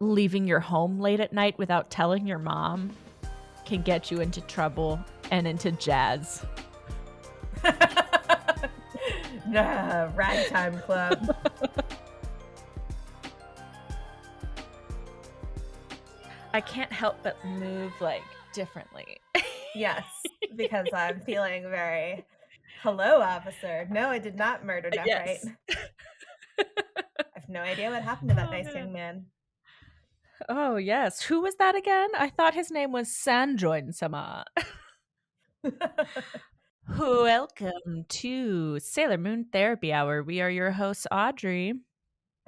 leaving your home late at night without telling your mom can get you into trouble and into jazz. Nah, ragtime club. I can't help but move like differently. Yes, because I'm feeling very, hello, officer. No, I did not murder Nephrite. Yes. I have no idea what happened to that Oh, nice man. young man. Oh, yes. Who was that again? I thought his name was Sanjoin-sama. Welcome to Sailor Moon Therapy Hour. We are your hosts, Audrey.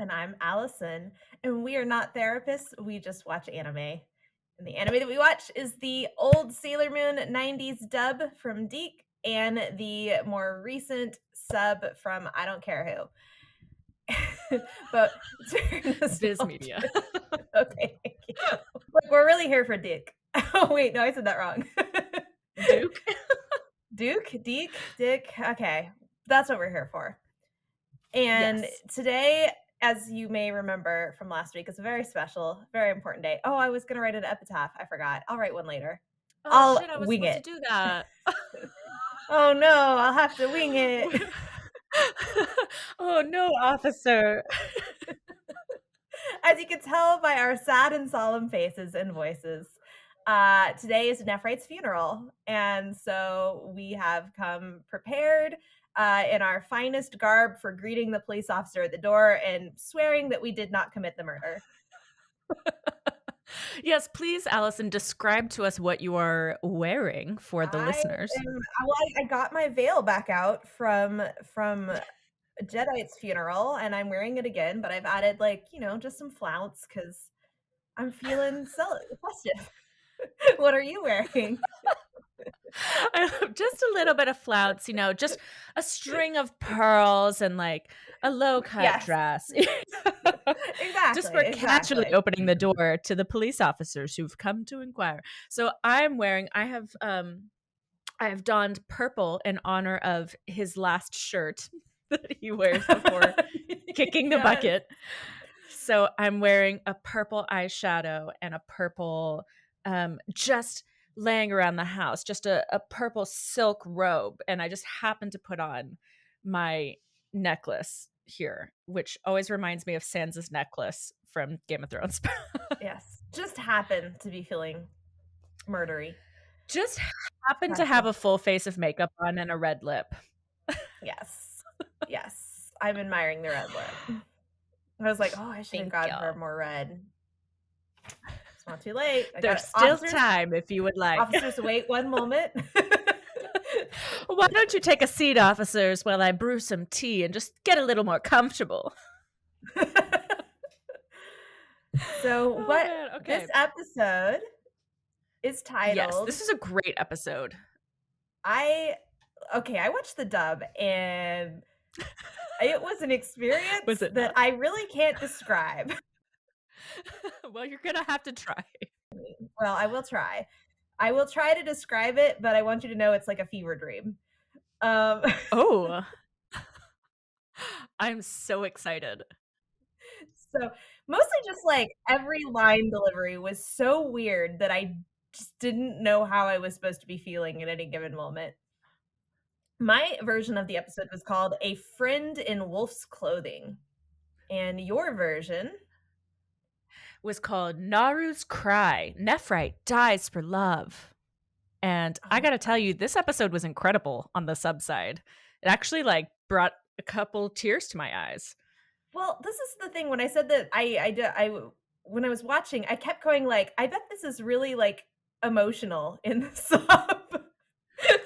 And I'm Allison, and we are not therapists. We just watch anime. And the anime that we watch is the old Sailor Moon 90s dub from Deke and the more recent sub from I don't care who. But Viz Media. Okay, thank you. Like, we're really here for Deke. Oh, wait, no, I said that wrong. Duke? Duke? Deke? Dick? Okay, that's what we're here for. And Yes. today, as you may remember from last week, is a very special, very important day. Oh, I was going to write an epitaph. I forgot. I'll write one later. Oh, shit, I was wing supposed it. to do that. Oh, no, I'll have to wing it. Oh, no, officer. As you can tell by our sad and solemn faces and voices, today is Nephrite's funeral. And so we have come prepared in our finest garb for greeting the police officer at the door and swearing that we did not commit the murder. Yes, please, Allison, describe to us what you are wearing for the listeners. I got my veil back out from Jedi's funeral, and I'm wearing it again, but I've added, like, just some flounce because I'm feeling festive. What are you wearing? Just a little bit of flounce, just a string of pearls and like a low-cut dress. Exactly. Just for casually opening the door to the police officers who've come to inquire. So I have donned purple in honor of his last shirt that he wears before kicking the bucket. So I'm wearing a purple eyeshadow and a purple just laying around the house, just a purple silk robe. And I just happened to put on my necklace here, which always reminds me of Sansa's necklace from Game of Thrones. Yes. Just happened to be feeling murdery. Just happened to have a full face of makeup on and a red lip. Yes. Yes. I'm admiring the red lip. I was like, oh, I should have gotten her more red. It's not too late. There's still time if you would like. Officers, wait one moment. Why don't you take a seat, officers, while I brew some tea and just get a little more comfortable? So this episode is titled... Yes, this is a great episode. I watched the dub and it was an experience that I really can't describe. Well, you're going to have to try. Well, I will try. I will try to describe it, but I want you to know it's like a fever dream. Oh. I'm so excited. So mostly just like every line delivery was so weird that I just didn't know how I was supposed to be feeling at any given moment. My version of the episode was called A Friend in Wolf's Clothing. And your version was called Naru's Cry. Nephrite dies for love. And I got to tell you, this episode was incredible on the sub side. It actually like brought a couple tears to my eyes. Well, this is the thing. When I said that when I was watching, I kept going like, I bet this is really like emotional in the sub.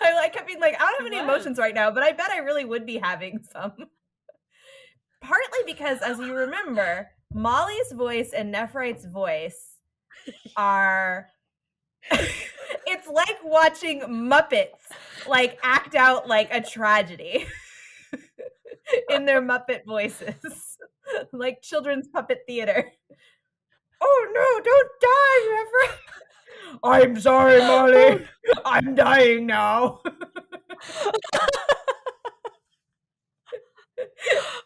I kept being like, I don't have any emotions right now, but I bet I really would be having some. Partly because, as you remember, Molly's voice and Nephrite's voice are... It's like watching Muppets like act out like a tragedy in their Muppet voices, like children's puppet theater. Oh no, don't die, Nephrite! I'm sorry, Molly. I'm dying now.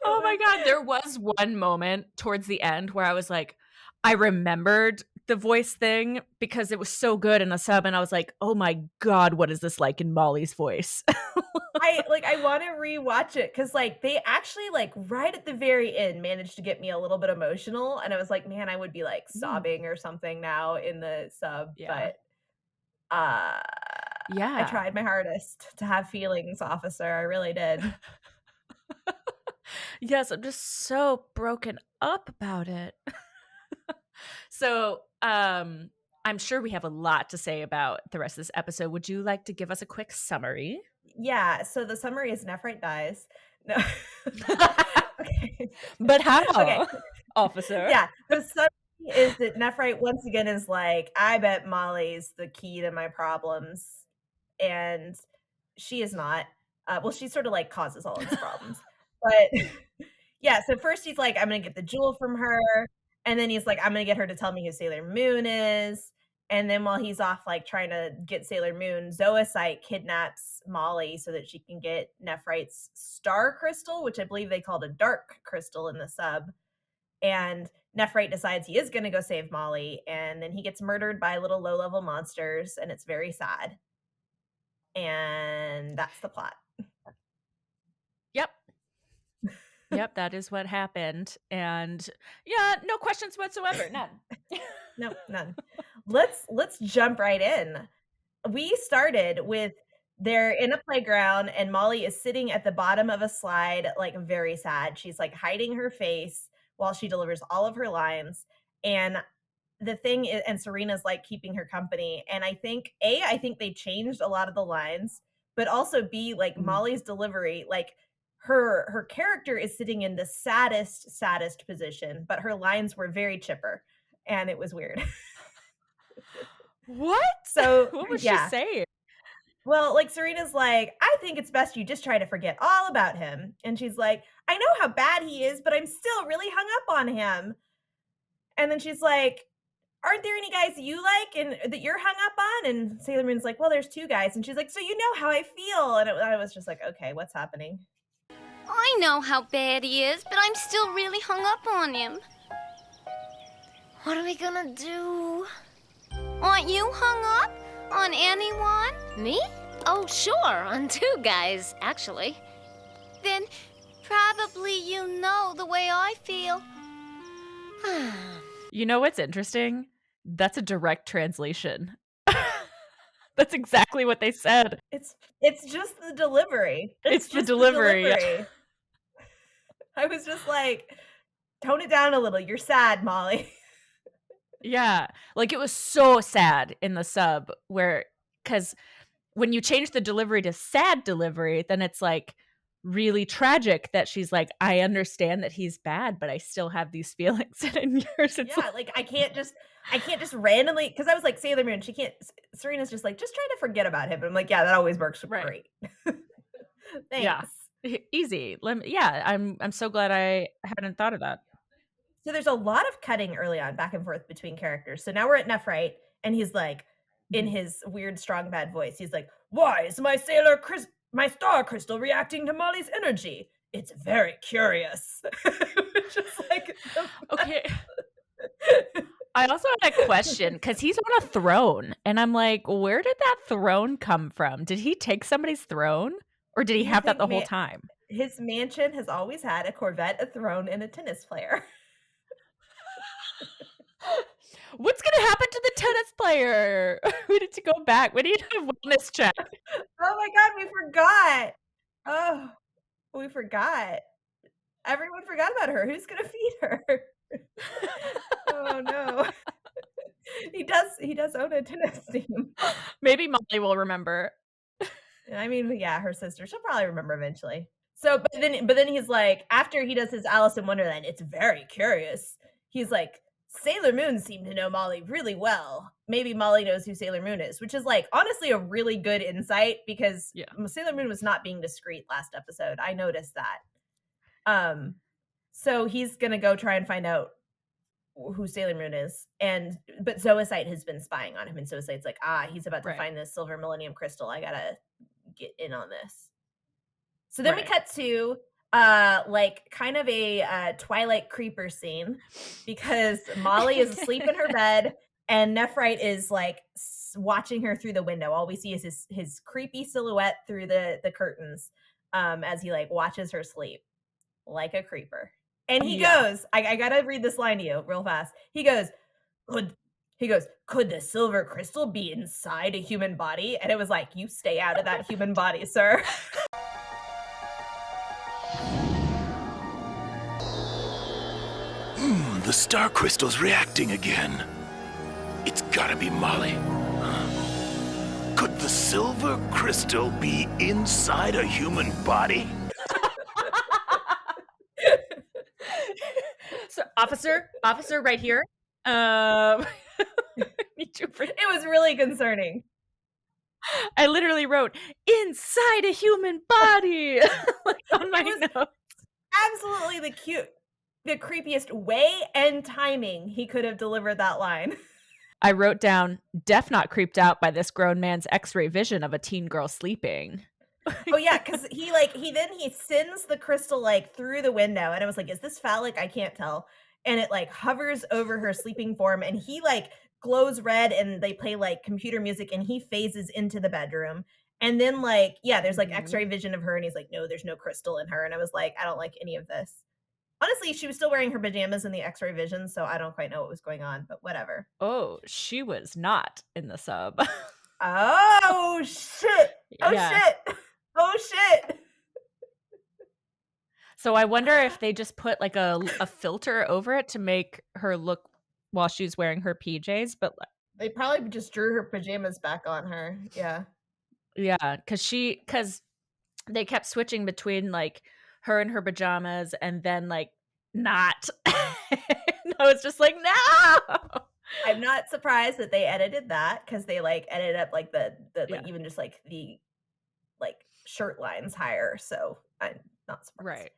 Oh my God, there was one moment towards the end where I was like, I remembered the voice thing because it was so good in the sub, and I was like, "Oh my god, what is this like in Molly's voice?" I wanna rewatch it because like, they actually, like, right at the very end managed to get me a little bit emotional, and I was like, "Man, I would be, like, Mm, sobbing or something now in the sub," yeah. but, uh, I Yeah. tried my hardest to have feelings, officer, I really did. Yes, I'm just so broken up about it. So, I'm sure we have a lot to say about the rest of this episode. Would you like to give us a quick summary? Yeah, so the summary is Nephrite dies. No. Okay. But Okay. how, officer? Yeah, the summary is that Nephrite once again is like, "I bet Molly's the key to my problems," and she is not. Well, she sorta, like, causes all of his problems, but yeah, so first he's like, "I'm gonna get the jewel from her," and then he's like, "I'm gonna get her to tell me who Sailor Moon is," and then while he's off, like, trying to get Sailor Moon, Zoisite kidnaps Molly so that she can get Nephrite's star crystal, which I believe they called a dark crystal in the sub, and Nephrite decides he is gonna go save Molly, and then he gets murdered by little low-level monsters, and it's very sad, and that's the plot. Yep. Yep, that is what happened, and yeah, no questions whatsoever, none. Nope, none. Let's jump right in. We started with they're in a playground and Molly is sitting at the bottom of a slide, like, very sad. She's, like, hiding her face while she delivers all of her lines, and the thing is, and Serena's, like, keeping her company, and I think, A, I think they changed a lot of the lines, but also B, like, Mhm. Molly's delivery, like, her character is sitting in the saddest position, but her lines were very chipper, and it was weird. What? So, What was she yeah. saying? Well, like, Serena's like, "I think it's best you just try to forget all about him." And she's like, "I know how bad he is, but I'm still really hung up on him." And then she's like, "Aren't there any guys you like and that you're hung up on?" And Sailor Moon's like, "Well, there's 2 guys." And she's like, "So you know how I feel." And I was just like, "Okay, what's happening?" I know how bad he is, but I'm still really hung up on him. What are we gonna do? Aren't you hung up on anyone? Me? Oh, sure, on 2 guys, actually. Then probably you know the way I feel. You know what's interesting? That's a direct translation. That's exactly what they said. It's just the delivery. It's It's the just the delivery, yeah. delivery. I was just like, "Tone it down a little. You're sad, Molly." Yeah, like, it was so sad in the sub where, because when you change the delivery to sad delivery, then it's, like, really tragic that she's like, "I understand that he's bad, but I still have these feelings." And in yours, it's Yeah, like, I can't just randomly because I was like, Sailor Moon, she can't Serena's just like, "Just try to forget about him." I'm like, "Yeah, that always works right. great." Yeah. Thanks. Easy. Yeah, I'm so glad I hadn't thought of that. So there's a lot of cutting early on back and forth between characters. So now we're at Nephrite, and he's like, in Mhm. his weird strong bad voice, he's like, "Why is my star crystal reacting to Molly's energy? It's very curious." Which is like the Okay. I also had a question because he's on a throne, and I'm like, where did that throne come from? Did he take somebody's throne, or did he you have that think the whole time? his mansion has always had a Corvette, a throne, and a tennis player. What's gonna happen to the tennis player? We need to go back. We need a wellness check. Oh my god, we forgot. Oh, we forgot. Everyone forgot about her. Who's gonna feed her? Oh, no. He does own a tennis team. Maybe Molly will remember. I mean, yeah, her sister, she'll probably remember eventually. So, but then he's like, after he does his Alice in Wonderland, it's very curious. He's like, "Sailor Moon seemed to know Molly really well. Maybe Molly knows who Sailor Moon is," which is, like, honestly a really good insight because Yeah, Sailor Moon was not being discreet last episode. I noticed that. Um, so he's gonna go try and find out who Sailor Moon is, but Zoisite has been spying on him, and Zoisite's like, "Ah, he's about to right, find this silver millennium crystal. I gotta get in on this." So then we right. cut to like kind of a Twilight creeper scene because Molly is asleep in her bed and Nephrite is like watching her through the window. All we see is his creepy silhouette through the curtains as he like watches her sleep like a creeper. And he goes, I gotta read this line to you real fast. He goes, could the silver crystal be inside a human body? And it was like, you stay out of that human body, sir. The star crystal's reacting again. It's gotta be Molly. Could the silver crystal be inside a human body? So, officer, right here. It was really concerning. I literally wrote inside a human body like on my notes. Absolutely the creepiest way and timing he could have delivered that line. I wrote down, Def not creeped out by this grown man's x-ray vision of a teen girl sleeping. Oh yeah, because he sends the crystal like through the window and it was like, is this phallic? I can't tell. And it like hovers over her sleeping form and he like glows red and they play like computer music and he phases into the bedroom. And then like, yeah, there's like x-ray vision of her and he's like, no, there's no crystal in her. And I was like, I don't like any of this. Honestly, she was still wearing her pajamas in the x-ray vision, so I don't quite know what was going on, but whatever. Oh, she was not in the sub. Oh, shit. Oh, Yeah. shit. Oh, shit. So I wonder if they just put like a filter over it to make her look while she's wearing her PJs, but They probably just drew her pajamas back on her. Yeah. yeah, because they kept switching between like her in her pajamas and then like not. No, it's just like no. I'm not surprised that they edited that because they like edited up like the like even just like the like shirt lines higher. So I'm not surprised. Right.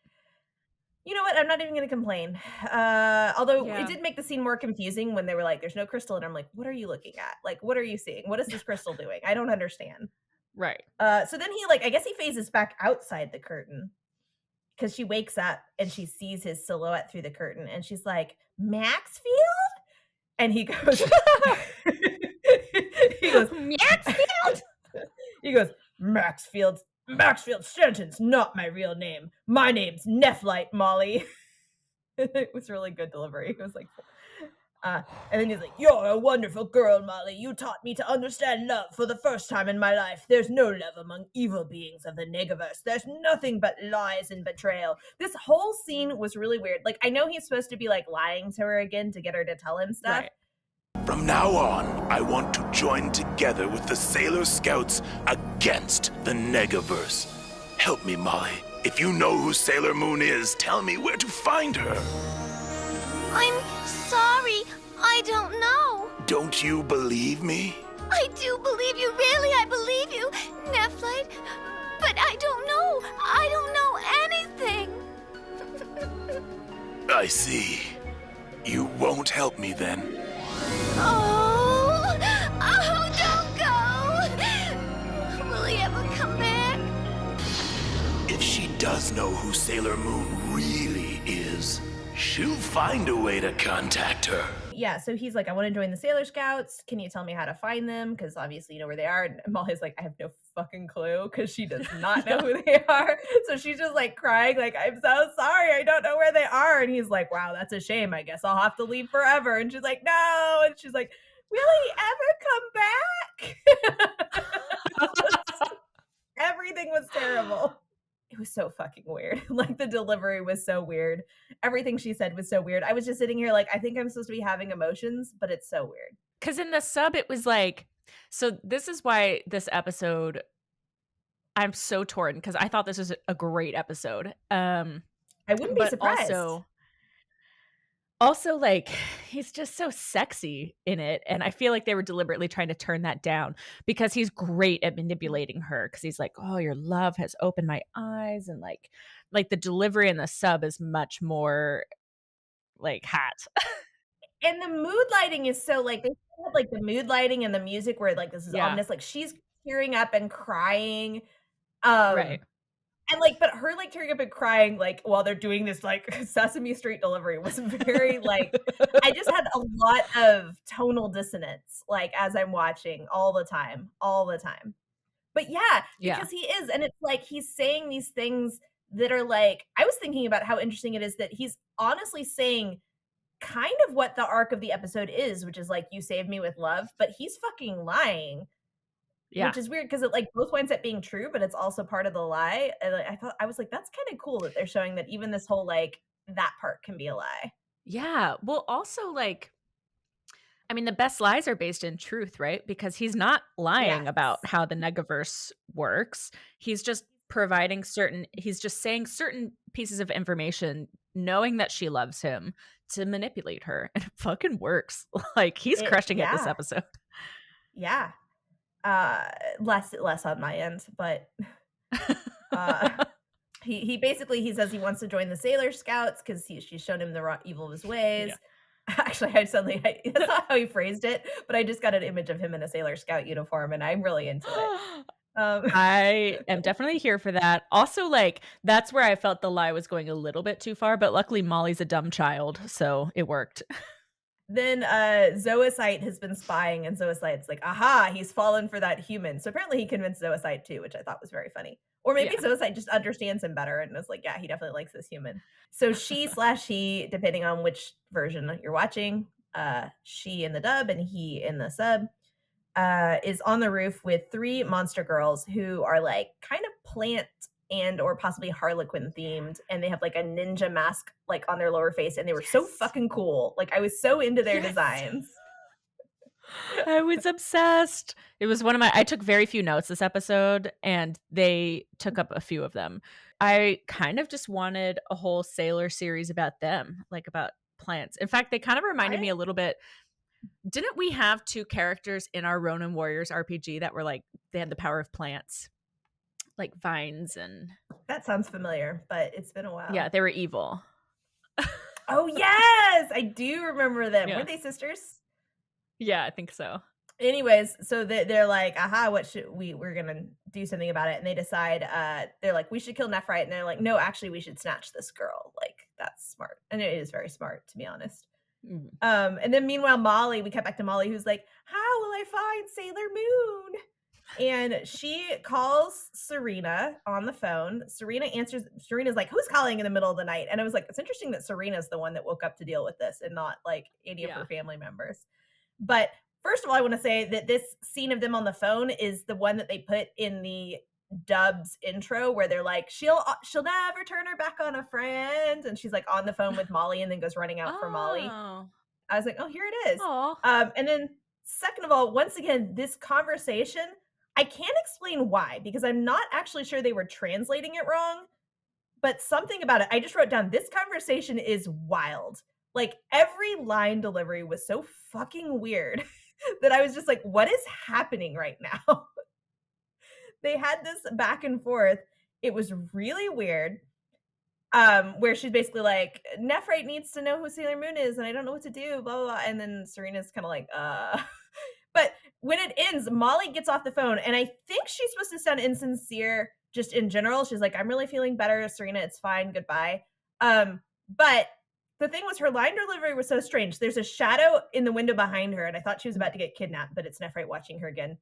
You know what? I'm not even going to complain. Although Yeah. it did make the scene more confusing when they were like, there's no crystal. And I'm like, what are you looking at? Like, what are you seeing? What is this crystal doing? I don't understand. Right. So then he like, I guess he phases back outside the curtain because she wakes up and she sees his silhouette through the curtain and she's like, Maxfield? And he goes, Maxfield? he goes, Maxfield Stanton's not my real name. My name's Nephrite, Molly. It was really good delivery. It was like, and then he's like, you're a wonderful girl, Molly. You taught me to understand love for the first time in my life. There's no love among evil beings of the Negaverse. There's nothing but lies and betrayal. This whole scene was really weird. Like, I know he's supposed to be like lying to her again to get her to tell him stuff. Right. From now on, I want to join together with the Sailor Scouts against the Negaverse. Help me, Molly. If you know who Sailor Moon is, tell me where to find her. I'm sorry. I don't know. Don't you believe me? I do believe you. Really, I believe you, Nephrite. But I don't know. I don't know anything. I see. You won't help me then. Oh, don't go. Will he ever come back? If she does know who Sailor Moon really is, she'll find a way to contact her. Yeah, so he's like, I want to join the Sailor Scouts. Can you tell me how to find them? Because obviously you know where they are. And Molly's like, I have no fucking clue because she does not know who they are. So she's just like crying, like, I'm so sorry. I don't know where they are. And he's like, wow, that's a shame. I guess I'll have to leave forever. And she's like, no. And she's like, will he ever come back? Everything was terrible. It was so fucking weird. Like the delivery was so weird. Everything she said was so weird. I was just sitting here like, I think I'm supposed to be having emotions, but it's so weird. Because in the sub, it was like, so this is why this episode, I'm so torn because I thought this was a great episode. I wouldn't be surprised. Also, like, he's just so sexy in it. And I feel like they were deliberately trying to turn that down because he's great at manipulating her. Because he's like, oh, your love has opened my eyes. And like the delivery in the sub is much more like hot. And the mood lighting is so like, they had like the mood lighting and the music where like this is ominous. Like she's tearing up and crying. Right. And, like, but her, like, tearing up and crying, like, while they're doing this, like, Sesame Street delivery was very, like I just had a lot of tonal dissonance, like, as I'm watching all the time, all the time. But yeah, Yeah. because he is, and it's like he's saying these things that are like I was thinking about how interesting it is that he's honestly saying kind of what the arc of the episode is, which is like, "You saved me with love," but he's fucking lying, Yeah. which is weird because it, like, both winds up being true, but it's also part of the lie, and, like, I was like, "That's kinda cool that they're showing that even this whole, like, that part can be a lie." Yeah. Well, also, like, I mean, the best lies are based in truth, right? Because he's not lying Yes. about how the Negaverse works. He's just he's just saying certain pieces of information, knowing that she loves him to manipulate her. And it fucking works. Like, he's crushing it this Yeah, episode. yeah. Uh, less on my end, but, uh he basically he says he wants to join the Sailor Scouts because she's shown him the evil of his ways. Yeah. Actually, that's not how he phrased it, but I just got an image of him in a Sailor Scout uniform, and I'm really into it. I am definitely here for that. Also, like, that's where I felt the lie was going a little bit too far, but luckily Molly's a dumb child, so it worked. Then Zoisite has been spying, and Zoisite's like, "Aha, he's fallen for that human." So apparently, he convinced Zoisite too, which I thought was very funny. Or maybe Yeah. Zoisite just understands him better and was like, "Yeah, he definitely likes this human." So she/he, depending on which version you're watching, she in the dub and he in the sub, is on the roof with 3 monster girls who are like kind of plant and or possibly Harlequin themed, and they have like a ninja mask like on their lower face, and they were so Yes. fucking cool. Like I was so into their Yes. designs. I was obsessed. It was I took very few notes this episode, and they took up a few of them. I kind of just wanted a whole Sailor series about them, like about plants. In fact, they kind of reminded me a little bit. Didn't we have 2 characters in our Ronin Warriors RPG that were like, they had the power of plants? Like vines and That sounds familiar, but it's been a while. yeah, they were evil. Oh yes, I do remember them. Yeah. Were they sisters? Yeah, I think so. Anyways, so they're like, aha, what should we're gonna do something about it. And they decide, they're like, we should kill Nephrite. And they're like, no, actually, we should snatch this girl. Like, that's smart. And it is very smart, to be honest. Mhm. And then meanwhile, Molly, we cut back to Molly, who's like, how will I find Sailor Moon? And she calls Serena on the phone. Serena answers. Serena's like, who's calling in the middle of the night? And I was like, it's interesting that Serena's the one that woke up to deal with this and not like any of her family members. But first of all, I want to say that this scene of them on the phone is the one that they put in the dubs intro where they're like, she'll never turn her back on a friend. And she's like on the phone with Molly and then goes running out for Molly. Oh. I was like, oh, here it is. Aw. And then second of all, once again, this conversation, I can't explain why, because I'm not actually sure they were translating it wrong, but something about it, I just wrote down, this conversation is wild. Like every line delivery was so fucking weird that I was just like, what is happening right now? They had this back and forth. It was really weird. Where she's basically like, Nephrite needs to know who Sailor Moon is, and I don't know what to do, blah, blah, blah. And then Serena's kind of like, But when it ends, Molly gets off the phone, and I think she's supposed to sound insincere just in general. She's like, I'm really feeling better, Serena, it's fine, goodbye. But the thing was, her line delivery was so strange. There's a shadow in the window behind her, and I thought she was about to get kidnapped, but it's Nephrite watching her again.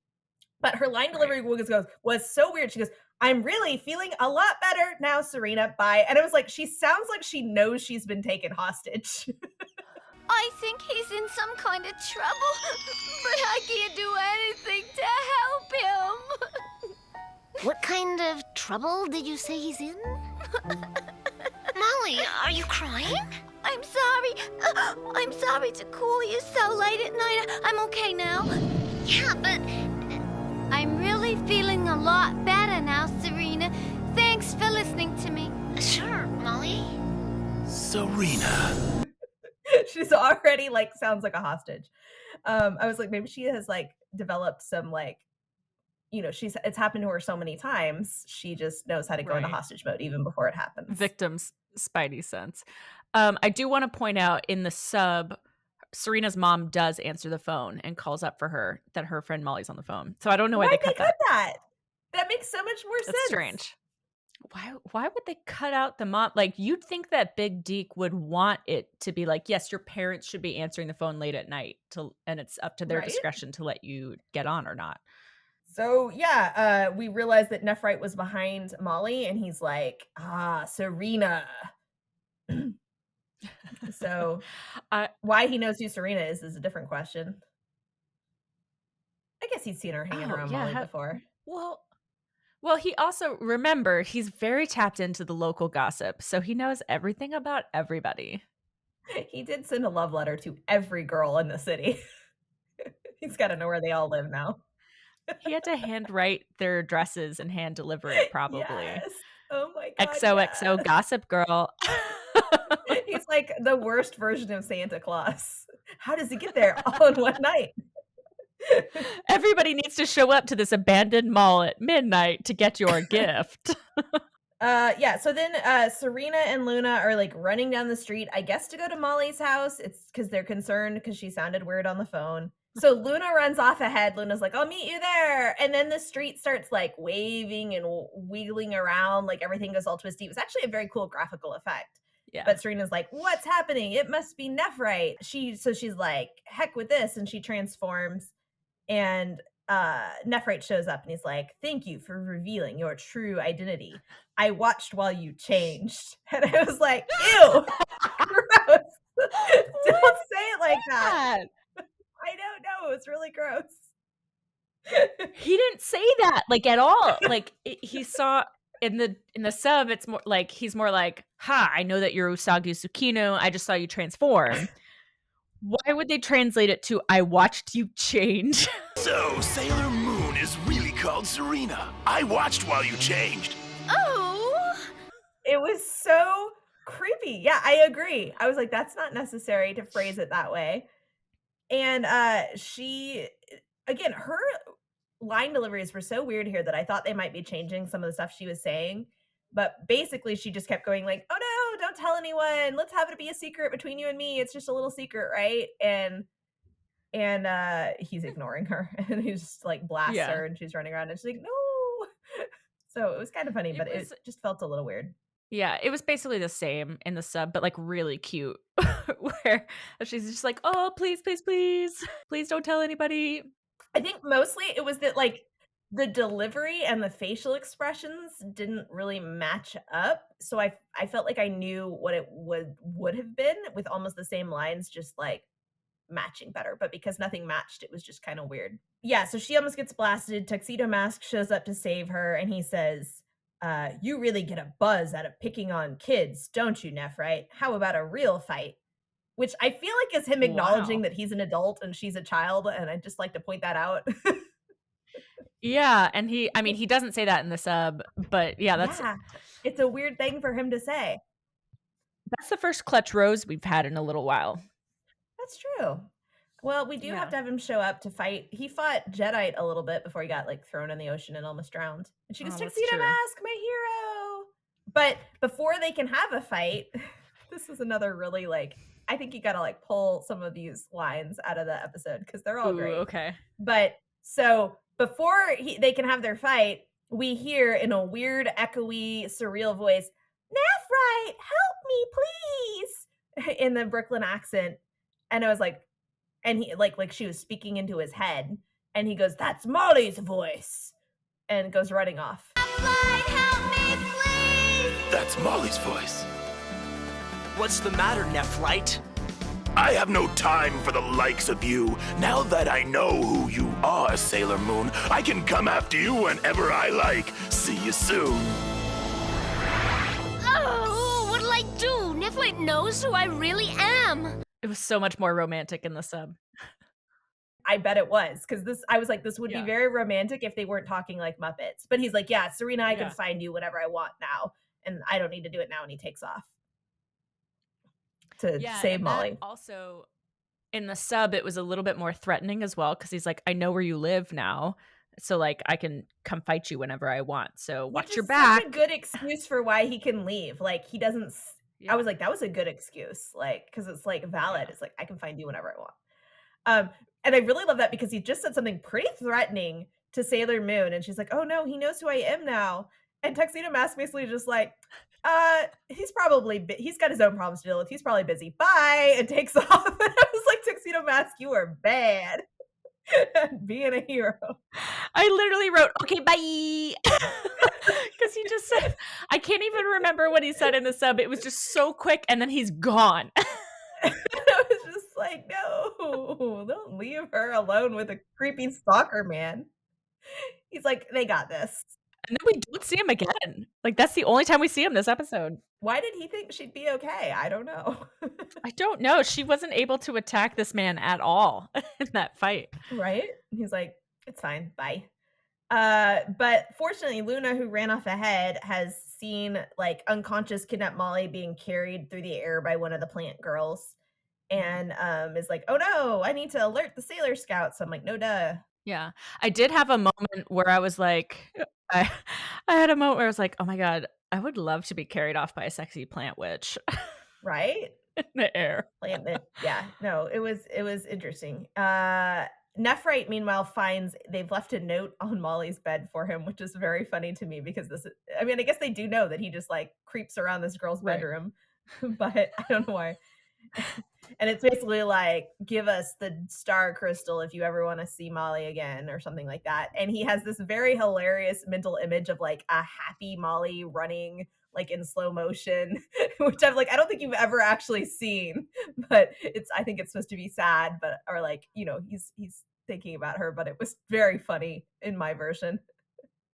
But her line delivery was so weird. She goes, I'm really feeling a lot better now, Serena, bye. And I was like, she sounds like she knows she's been taken hostage. I think he's in some kind of trouble, but I can't do anything to help him. What kind of trouble did you say he's in? Molly, are you crying? I'm sorry. I'm sorry to call you so late at night. I'm okay now. Yeah, but I'm really feeling a lot better now, Serena. Thanks for listening to me. sure, Molly. Serena. She's already like sounds like a hostage. I was like, maybe she has like developed some like, it's happened to her so many times. She just knows how to go into Right. hostage mode even before it happens. Victim's spidey sense. I do want to point out in the sub, Serena's mom does answer the phone and calls up for her that her friend Molly's on the phone. So I don't know why they cut that. that. That makes so much more sense. That's strange. Why would they cut out the mom? Like, you'd think that Big Deke would want it to be like, yes, your parents should be answering the phone late at night and it's up to their Right? discretion to let you get on or not. So yeah, we realized that Nephrite was behind Molly, and he's like, Serena. So I why he knows who Serena is a different question. I guess he's seen her hanging Oh, around yeah, Molly before. well, he also, remember, he's very tapped into the local gossip, so he knows everything about everybody. He did send a love letter to every girl in the city. He's got to know where they all live now. He had to handwrite their addresses and hand deliver it, probably. Yes. Oh my god. XOXO yes. Gossip Girl. He's like the worst version of Santa Claus. How does he get there all in one night? Everybody needs to show up to this abandoned mall at midnight to get your gift. Yeah, so then Serena and Luna are like running down the street, I guess to go to Molly's house. It's because they're concerned because she sounded weird on the phone. So Luna runs off ahead. Luna's like, I'll meet you there. And then the street starts like waving and wiggling around, like everything goes all twisty. It was actually a very cool graphical effect. Yeah. But Serena's like, what's happening? It must be Nephrite. So she's like, heck with this. And she transforms. And Nephrite shows up and he's like, thank you for revealing your true identity. I watched while you changed. And I was like, ew, gross. Don't say it like that. I don't know. It's really gross. He didn't say that like at all. Like he saw in the sub, it's more like he's more like, ha, I know that you're Usagi Tsukino. I just saw you transform. Why would they translate it to I watched you change? So, Sailor Moon is really called Serena. I watched while you changed. Oh! It was so creepy. Yeah, I agree. I was like, that's not necessary to phrase it that way. And she, again, her line deliveries were so weird here that I thought they might be changing some of the stuff she was saying. But basically, she just kept going like, oh no, don't tell anyone. Let's have it be a secret between you and me. It's just a little secret, right? And he's ignoring her and he just like blasts her and she's running around and she's like, no. So it was kind of funny, but it just felt a little weird. Yeah, it was basically the same in the sub, but like really cute. Where she's just like, oh, please, please, please. Please don't tell anybody. I think mostly it was that like the delivery and the facial expressions didn't really match up. So I felt like I knew what it would have been with almost the same lines, just like matching better. But because nothing matched, it was just kind of weird. Yeah, so she almost gets blasted. Tuxedo Mask shows up to save her and he says, you really get a buzz out of picking on kids, don't you, Nephrite? How about a real fight? Which I feel like is him acknowledging that he's an adult and she's a child, and I'd just like to point that out. Yeah, and he doesn't say that in the sub, but yeah, it's a weird thing for him to say. That's the first clutch rose we've had in a little while. That's true. Well, we do have to have him show up to fight. He fought Jedi a little bit before he got like thrown in the ocean and almost drowned. And she goes, Tuxedo Mask, my hero. But before they can have a fight, this is another really like, I think you gotta like pull some of these lines out of the episode because they're all great. Okay. But so before they can have their fight, we hear in a weird, echoey, surreal voice, Nephrite, help me, please, in the Brooklyn accent. And I was like, and he like she was speaking into his head, and he goes, that's Molly's voice, and goes running off. Nephrite, help me, please! That's Molly's voice. What's the matter, Nephrite? I have no time for the likes of you. Now that I know who you are, Sailor Moon, I can come after you whenever I like. See you soon. Oh, what'll I do? Nephrite knows who I really am. It was so much more romantic in the sub. I bet it was, because I was like, this would be very romantic if they weren't talking like Muppets. But he's like, yeah, Serena, I can find you whenever I want now, and I don't need to do it now, and he takes off to save Molly. Also, in the sub, it was a little bit more threatening as well, because he's like, I know where you live now, so like I can come fight you whenever I want. So watch your back. Such a good excuse for why he can leave. Like he doesn't. I was like, that was a good excuse, like because it's like valid. It's like I can find you whenever I want. And I really love that because he just said something pretty threatening to Sailor Moon, and she's like, oh no, he knows who I am now. And Tuxedo Mask basically just like, he's got his own problems to deal with. He's probably busy. Bye, and takes off. And I was like, Tuxedo Mask, you are bad. Being a hero. I literally wrote, okay, bye. Because he just said, I can't even remember what he said in the sub. It was just so quick, and then he's gone. I was just like, no, don't leave her alone with a creepy stalker man. He's like, they got this. And then we don't see him again. Like, that's the only time we see him this episode. Why did he think she'd be okay? I don't know. I don't know. She wasn't able to attack this man at all in that fight. Right? He's like, it's fine. Bye. But fortunately, Luna, who ran off ahead, has seen like unconscious kidnapped Molly being carried through the air by one of the plant girls, and is like, oh no, I need to alert the Sailor Scouts. I'm like, no duh. Yeah. I did have a moment where I was like, I had a moment where I was like, oh my God, I would love to be carried off by a sexy plant witch Right? in the air. Yeah, no, it was interesting. Nephrite, meanwhile, finds they've left a note on Molly's bed for him, which is very funny to me because I guess they do know that he just like creeps around this girl's bedroom, but I don't know why. And it's basically like, give us the star crystal if you ever want to see Molly again or something like that. And he has this very hilarious mental image of like a happy Molly running like in slow motion, which I'm like, I don't think you've ever actually seen, but I think it's supposed to be sad, but, or like, he's thinking about her, but it was very funny in my version.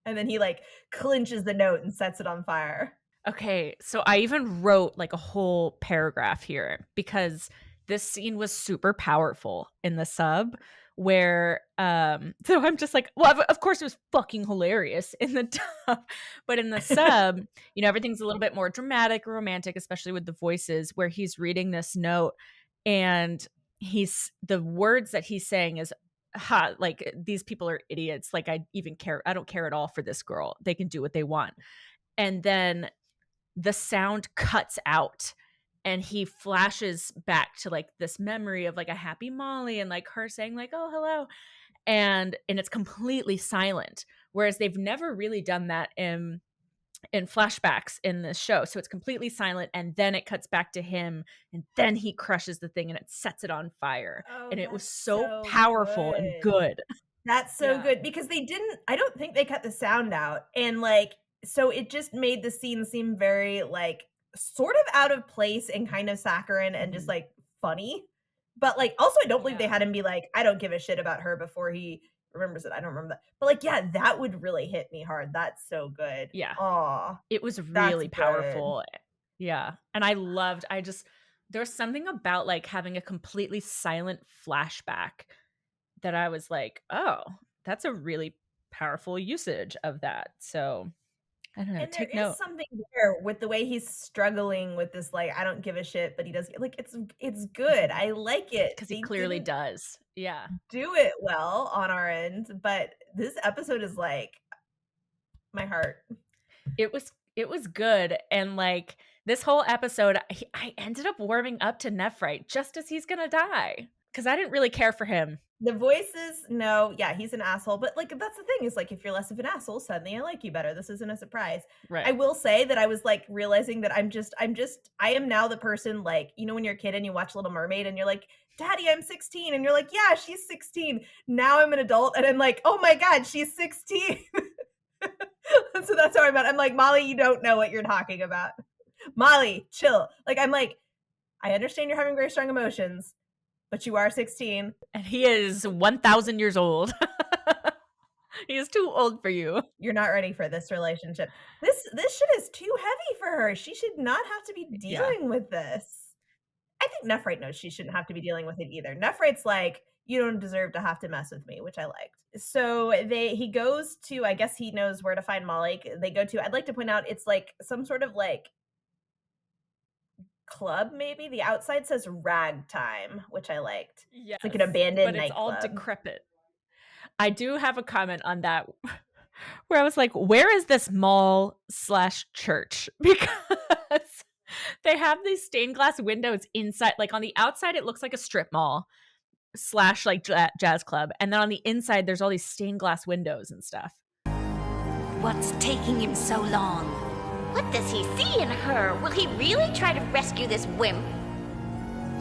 And then he like clinches the note and sets it on fire. Okay, so I even wrote like a whole paragraph here because this scene was super powerful in the sub where so I'm just like, well, of course it was fucking hilarious in the dub, but in the sub, everything's a little bit more dramatic, romantic, especially with the voices, where he's reading this note and the words that he's saying is like, these people are idiots, like I don't care at all for this girl, they can do what they want. And then the sound cuts out and he flashes back to like this memory of like a happy Molly and like her saying like, oh, hello. And it's completely silent. Whereas they've never really done that in flashbacks in this show. So it's completely silent. And then it cuts back to him and then he crushes the thing and it sets it on fire. Oh, and it was so powerful and good. That's so good because I don't think they cut the sound out. And like, so it just made the scene seem very like sort of out of place and kind of saccharine and just like funny. But like also I don't believe they had him be like, I don't give a shit about her before he remembers it. I don't remember that. But like, yeah, that would really hit me hard. That's so good. Yeah. Aw. It was really powerful. Yeah. And there's something about like having a completely silent flashback that I was like, oh, that's a really powerful usage of that. So I don't know. And take there note. is something there with the way he's struggling with this, like, I don't give a shit, but he does like it's good. I like it because he clearly does. Yeah, do it well on our end, but this episode is like my heart. It was good, and like this whole episode, I ended up warming up to Nephrite just as he's gonna die because I didn't really care for him. The voices, no, yeah, he's an asshole. But like, that's the thing is like, if you're less of an asshole, suddenly I like you better. This isn't a surprise. Right. I will say that I was like realizing that I am now the person like, when you're a kid and you watch Little Mermaid and you're like, Daddy, I'm 16. And you're like, yeah, she's 16. Now I'm an adult and I'm like, oh my God, she's 16. So that's how I'm at. I'm like, Molly, you don't know what you're talking about. Molly, chill. Like, I'm like, I understand you're having very strong emotions, but you are 16. And he is 1,000 years old. He is too old for you. You're not ready for this relationship. This shit is too heavy for her. She should not have to be dealing with this. I think Nephrite knows she shouldn't have to be dealing with it either. Nephrite's like, you don't deserve to have to mess with me, which I liked. So he goes to, I guess he knows where to find Molly. They go to, I'd like to point out, it's like some sort of like club, maybe. The outside says ragtime, which I liked. Yes, it's like an abandoned but it's all nightclub. decrepit. I do have a comment on that where I was like, where is this mall/church? Because they have these stained glass windows inside. Like on the outside, it looks like a strip mall / like jazz club. And then on the inside, there's all these stained glass windows and stuff. What's taking him so long? What does he see in her? Will he really try to rescue this wimp?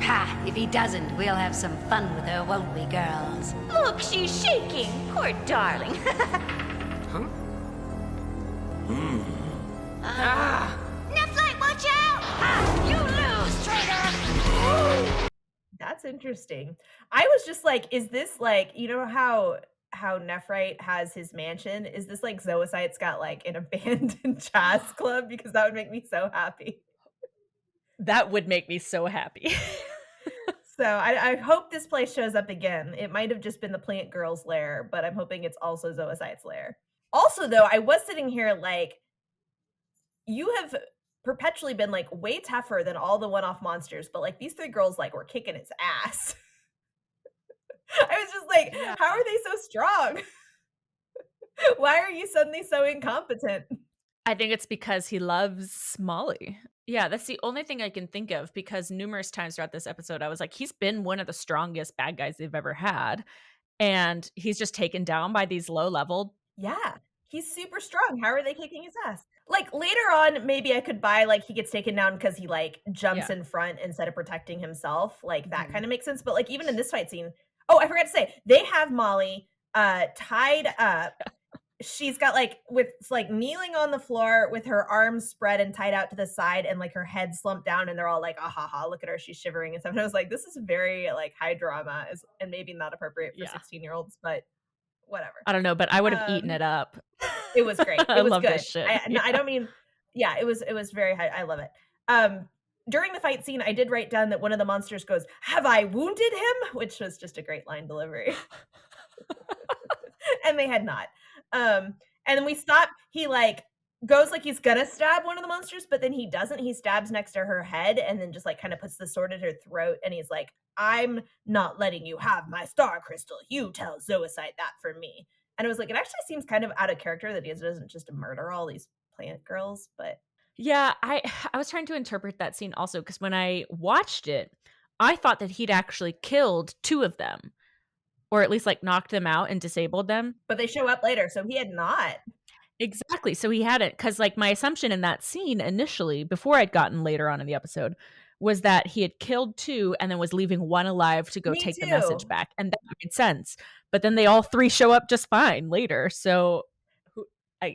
Ha! If he doesn't, we'll have some fun with her, won't we, girls? Look, she's shaking. Poor darling. Nephrite, watch out! You lose, traitor! That's interesting. I was just like, is this like, you know how Nephrite has his mansion? Is this like Zoocyte's got like an abandoned jazz club? Because that would make me so happy. That would make me so happy. So I hope this place shows up again. It might have just been the plant girl's lair, but I'm hoping it's also Zoocyte's lair. Also, though, I was sitting here like, you have perpetually been like way tougher than all the one-off monsters, but like these 3 girls like were kicking its ass. I was just like, how are they so strong? Why are you suddenly so incompetent? I think it's because he loves Molly. Yeah, that's the only thing I can think of, because numerous times throughout this episode, I was like, he's been one of the strongest bad guys they've ever had. And he's just taken down by these low-level. Yeah, he's super strong. How are they kicking his ass? Like later on, maybe I could buy like he gets taken down because he like jumps in front instead of protecting himself. Like that kind of makes sense. But like even in this fight scene, oh, I forgot to say, they have Molly tied up. She's got like with like kneeling on the floor with her arms spread and tied out to the side and like her head slumped down, and they're all like, ah ha ha, look at her, she's shivering and stuff. And I was like, this is very like high drama and maybe not appropriate for 16-year-olds, but whatever. I don't know, but I would have eaten it up. It was great. It I was love good. this shit. I don't mean, yeah, it was very high. I love it. During the fight scene, I did write down that one of the monsters goes, "Have I wounded him?" Which was just a great line delivery. And they had not. And then we stop. He like goes like he's gonna stab one of the monsters, but then he doesn't. He stabs next to her head and then just like kind of puts the sword at her throat. And he's like, "I'm not letting you have my star crystal. You tell Zoocyte that for me." And it was like, it actually seems kind of out of character that he doesn't just murder all these plant girls, but yeah, I was trying to interpret that scene also, because when I watched it, I thought that he'd actually killed 2 of them, or at least like knocked them out and disabled them. But they show up later, so he had not. Exactly. So he hadn't, because like my assumption in that scene initially, before I'd gotten later on in the episode, was that he had killed 2 and then was leaving 1 alive to go take the message back. And that made sense. But then they all 3 show up just fine later. So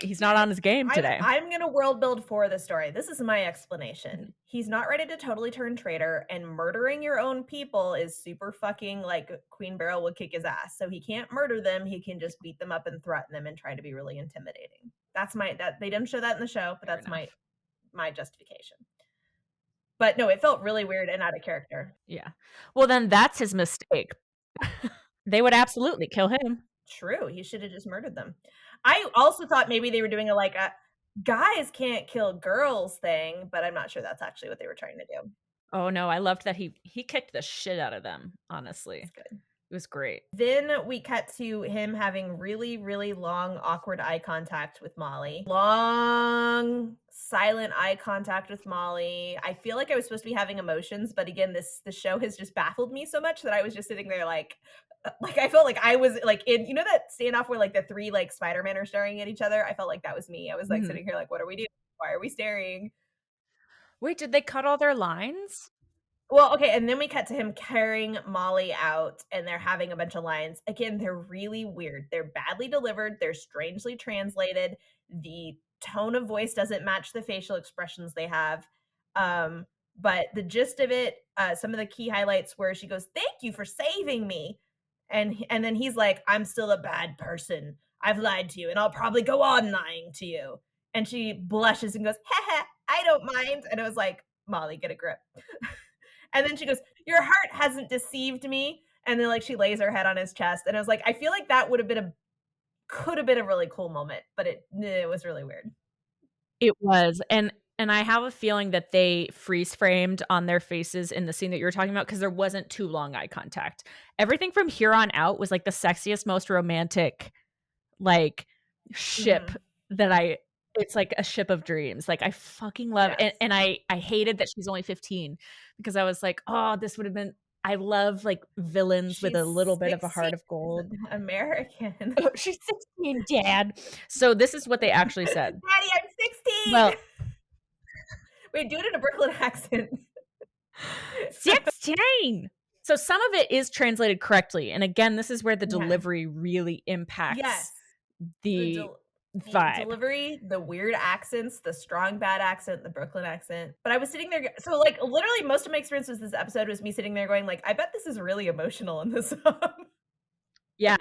he's not on his game today. I'm going to world build for the story. This is my explanation. He's not ready to totally turn traitor, and murdering your own people is super fucking like Queen Beryl would kick his ass. So he can't murder them. He can just beat them up and threaten them and try to be really intimidating. That's they didn't show that in the show, but that's my justification. But no, it felt really weird and out of character. Yeah. Well, then that's his mistake. They would absolutely kill him. True. He should have just murdered them. I also thought maybe they were doing a guys can't kill girls thing, but I'm not sure that's actually what they were trying to do. Oh no, I loved that he kicked the shit out of them, honestly. That's good. It was great. Then we cut to him having really, really long, awkward eye contact with Molly. Long, silent eye contact with Molly. I feel like I was supposed to be having emotions, but again, the show has just baffled me so much that I was just sitting there like I felt like I was like in, you know, that standoff where like the 3 like Spider-Man are staring at each other. I felt like that was me. I was like sitting here like, what are we doing? Why are we staring? Wait, did they cut all their lines? Well, okay, and then we cut to him carrying Molly out, and they're having a bunch of lines. Again, they're really weird. They're badly delivered. They're strangely translated. The tone of voice doesn't match the facial expressions they have. But the gist of it, some of the key highlights where she goes, "Thank you for saving me." And then he's like, "I'm still a bad person. I've lied to you, and I'll probably go on lying to you." And she blushes and goes, "Heh, I don't mind." And it was like, Molly, get a grip. And then she goes, "Your heart hasn't deceived me." And then like she lays her head on his chest. And I was like, I feel like that could have been a really cool moment, but it was really weird. It was. And I have a feeling that they freeze framed on their faces in the scene that you were talking about, because there wasn't too long eye contact. Everything from here on out was like the sexiest, most romantic like ship that it's like a ship of dreams. Like I fucking love it. And I hated that she's only 15, because I was like, oh, this would have been I love like villains with a She's little bit of a 16, heart of gold. American. Oh, she's 16, Dad. So this is what they actually said. Daddy, I'm 16. Well, Wait, do it in a Brooklyn accent. 16. So some of it is translated correctly. And again, this is where the Yeah. delivery really impacts Yes. the The vibe. delivery, the weird accents, the strong bad accent, the Brooklyn accent. But I was sitting there, so like literally most of my experience with this episode was me sitting there going like, I bet this is really emotional in this song. Yeah.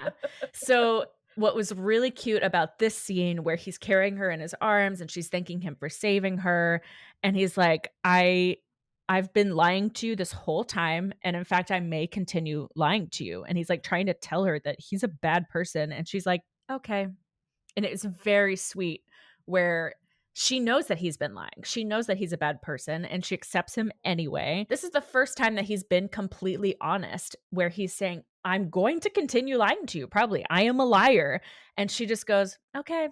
So what was really cute about this scene where he's carrying her in his arms and she's thanking him for saving her, and he's like, I've been lying to you this whole time, and in fact I may continue lying to you. And he's like trying to tell her that he's a bad person, and she's like, okay. And it's very sweet where she knows that he's been lying. She knows that he's a bad person and she accepts him anyway. This is the first time that he's been completely honest, where he's saying, I'm going to continue lying to you. Probably. I am a liar. And she just goes, okay.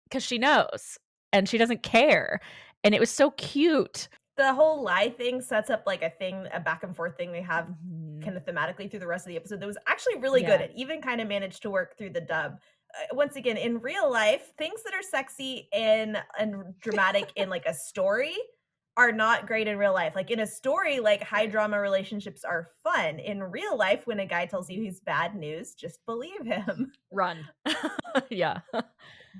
Because she knows and she doesn't care. And it was so cute. The whole lie thing sets up like a thing, a back and forth thing they have Mhm. kind of thematically through the rest of the episode that was actually really good. It even kind of managed to work through the dub. Once again, in real life, things that are sexy and dramatic in like a story are not great in real life. Like in a story, like high drama relationships are fun. In real life, when a guy tells you he's bad news, just believe him. Run. Yeah.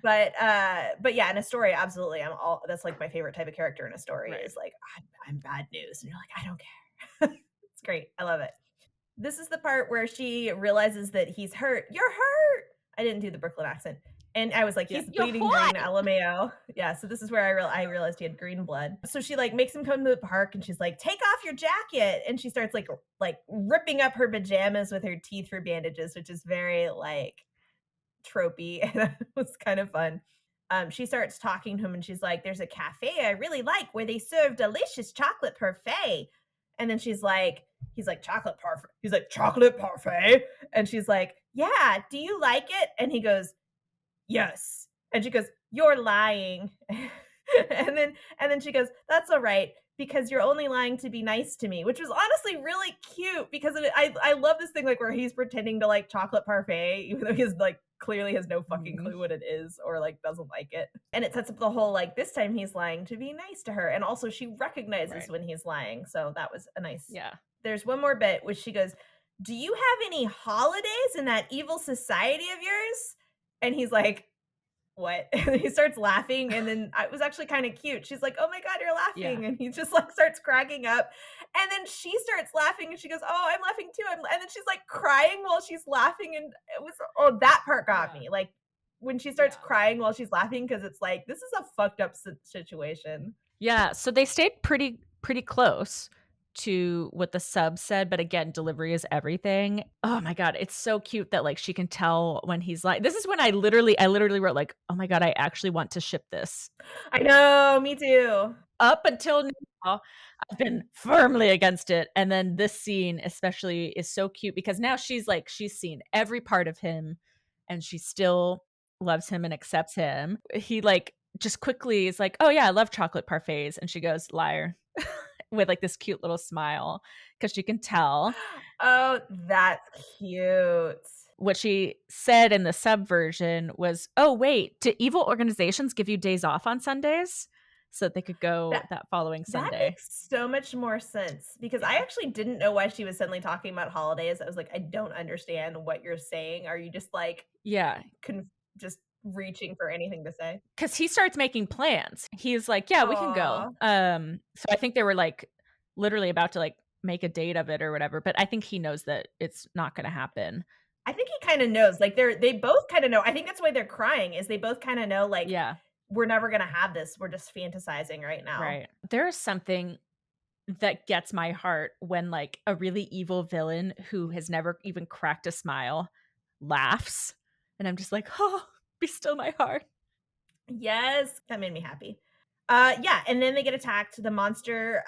But yeah, in a story, absolutely. That's like my favorite type of character in a story is like, I'm bad news. And you're like, I don't care. It's great. I love it. This is the part where she realizes that he's hurt. You're hurt. I didn't do the Brooklyn accent. And I was like, he's bleeding green, LMAO. Yeah, so this is where I realized he had green blood. So she like makes him come to the park and she's like, take off your jacket. And she starts like ripping up her pajamas with her teeth for bandages, which is very like tropey. And it was kind of fun. She starts talking to him and she's like, there's a cafe I really like where they serve delicious chocolate parfait. And then he's like, chocolate parfait. He's like, chocolate parfait. And she's like, yeah, do you like it? And he goes, yes. And she goes, you're lying. and then she goes, that's all right, because you're only lying to be nice to me, which was honestly really cute because I love this thing like where he's pretending to like chocolate parfait, even though he's like clearly has no fucking clue what it is or like doesn't like it. And it sets up the whole like this time he's lying to be nice to her. And also she recognizes when he's lying. So that was a nice. Yeah. There's one more bit which she goes, do you have any holidays in that evil society of yours? And he's like, what? And he starts laughing, and then it was actually kind of cute. She's like, oh my God, you're laughing. And he just like starts cracking up. And then she starts laughing and she goes, oh, I'm laughing too. And then she's like crying while she's laughing. And it was, that part got me. Like when she starts crying while she's laughing, because it's like, this is a fucked up situation. Yeah. So they stayed pretty close to what the sub said, but again, delivery is everything. Oh my God, it's so cute that like she can tell when he's like, this is when I literally wrote like, oh my God, I actually want to ship this. I know, me too. Up until now, I've been firmly against it. And then this scene especially is so cute because now she's seen every part of him and she still loves him and accepts him. He like just quickly is like, oh yeah, I love chocolate parfaits. And she goes, liar. With like this cute little smile because she can tell. Oh, that's cute. What she said in the sub version was, oh wait, do evil organizations give you days off on Sundays so that they could go that following Sunday? That makes so much more sense because I actually didn't know why she was suddenly talking about holidays. I was like, I don't understand what you're saying. Are you just like just reaching for anything to say? Because he starts making plans. He's like, yeah, we can go. So I think they were like literally about to like make a date of it or whatever, but I think he knows that it's not going to happen. I think he kind of knows. Like they both kind of know. I think that's why they're crying, is they both kind of know like, we're never going to have this. We're just fantasizing right now. Right. There is something that gets my heart when like a really evil villain who has never even cracked a smile laughs. And I'm just like, oh, be still my heart. Yes, that made me happy. Yeah, and then they get attacked. The monster,